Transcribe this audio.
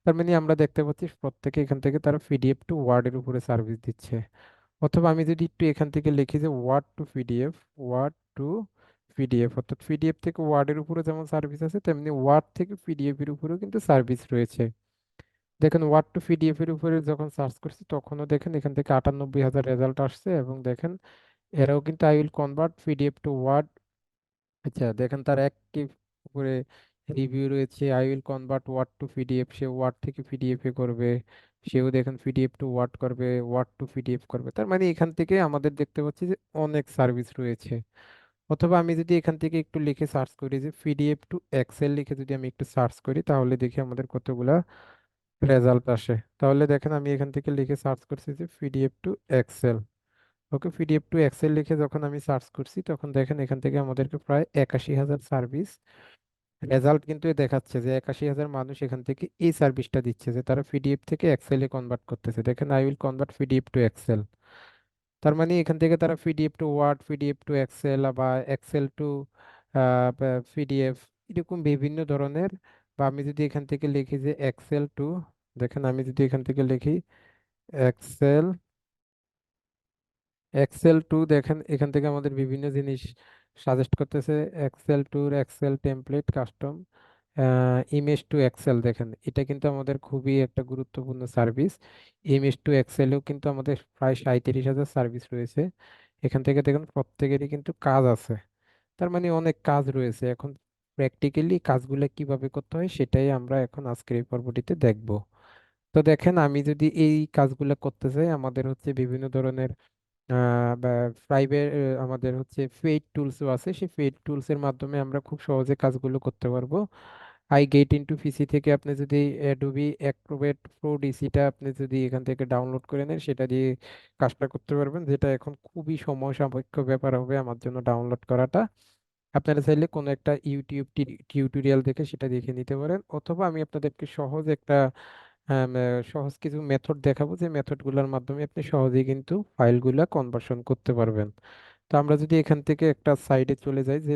তার মানে আমরা দেখতে পাচ্ছি প্রত্যেকে এখান থেকে তারা পিডিএফ টু ওয়ার্ডের উপরে সার্ভিস দিচ্ছে। অথবা আমি যদি একটু এখান থেকে লিখি যে word to PDF, word to PDF, অর্থাৎ পিডিএফ থেকে ওয়ার্ডের উপরে যেমন সার্ভিস আছে তেমনি ওয়ার্ড থেকে পিডিএফ এর উপরেও কিন্তু সার্ভিস রয়েছে। দেখেন ওয়ার্ড টু পিডিএফ এর উপরে যখন সার্চ করছি তখনও দেখেন এখান থেকে 98,000 রেজাল্ট আসছে, এবং দেখেন এরাও কিন্তু I will convert PDF to word. আচ্ছা দেখেন তার একটি উপরে রিভিউ রয়েছে, I will convert word to PDF, সে ওয়ার্ড থেকে পিডিএফ এ করবে। সেও দেখেন পিডিএফ টু ওয়ার্ড করবে, ওয়ার্ড টু পিডিএফ করবে। তার মানে এখান থেকে আমাদের দেখতে পাচ্ছি যে অনেক সার্ভিস রয়েছে। অথবা আমি যদি এখান থেকে একটু লিখে সার্চ করি যে পিডিএফ টু এক্সেল লিখে যদি আমি একটু সার্চ করি তাহলে দেখি আমাদের কতগুলা রেজাল্ট আসে। তাহলে দেখেন আমি এখান থেকে লিখে সার্চ করছি যে PDF to Excel. Okay, PDF to Excel লিখে যখন আমি সার্চ করছি তখন দেখেন এখান থেকে আমাদেরকে প্রায় 81,000 সার্ভিস রেজাল্ট কিন্তু দেখাচ্ছে, যে 81,000 মানুষ এখান থেকে এই সার্ভিসটা দিচ্ছে যে তারা পিডিএফ থেকে এক্সেলে কনভার্ট করতেছে। দেখেন I will convert PDF to Excel. তার মানে এখান থেকে তারা PDF to word, PDF to Excel বা এক্সেল টু পিডিএফ, এরকম বিভিন্ন ধরনের। বা আমি যদি এখান থেকে লিখি যে এক্সেল টু, দেখেন আমি যদি এখান থেকে লিখি এক্সেল, এক্সেল টু, দেখেন এখান থেকে আমাদের বিভিন্ন জিনিস সাজেস্ট করতেছে। এক্সেল টুর Excel template custom image to Excel, দেখেন এটা কিন্তু আমাদের খুবই একটা গুরুত্বপূর্ণ সার্ভিস। ইমেজ টু এক্সেলেও কিন্তু আমাদের প্রায় 37,000 সার্ভিস রয়েছে। এখান থেকে দেখুন প্রত্যেকেরই কিন্তু কাজ আছে। তার মানে অনেক কাজ রয়েছে। এখন প্র্যাকটিক্যালি কাজগুলো কিভাবে করতে হয় সেটাই আমরা এখন আজকের এই পর্বটিতে দেখব। তো দেখেন আমি যদি এই কাজগুলো করতে চাই, আমাদের হচ্ছে বিভিন্ন ধরনের বা প্রাইভেট, আমাদের হচ্ছে পেইড টুলসও আছে। সেই পেইড টুলস এর মাধ্যমে আমরা খুব সহজে কাজগুলো করতে পারবো। আই গেট ইনটু পিসি থেকে আপনি যদি অ্যাডোবি অ্যাক্রোবেট প্রো ডিসিটা আপনি যদি এখান থেকে ডাউনলোড করে নেন, সেটা দিয়ে কাজটা করতে পারবেন, যেটা এখন খুবই সময় সাপেক্ষ ব্যাপার হবে আমার জন্য ডাউনলোড করাটা। আপনারা চাইলে কোনো একটা ইউটিউব টিউটোরিয়াল দেখে সেটা দেখে নিতে পারেন, অথবা আমি আপনাদেরকে সহজ একটা সহজ কিছু মেথড দেখাবো, যে মেথডগুলোর মাধ্যমে আপনি সহজেই কিন্তু ফাইলগুলা কনভার্সন করতে পারবেন। তো আমরা যদি এখান থেকে একটা সাইডে চলে যাই, যে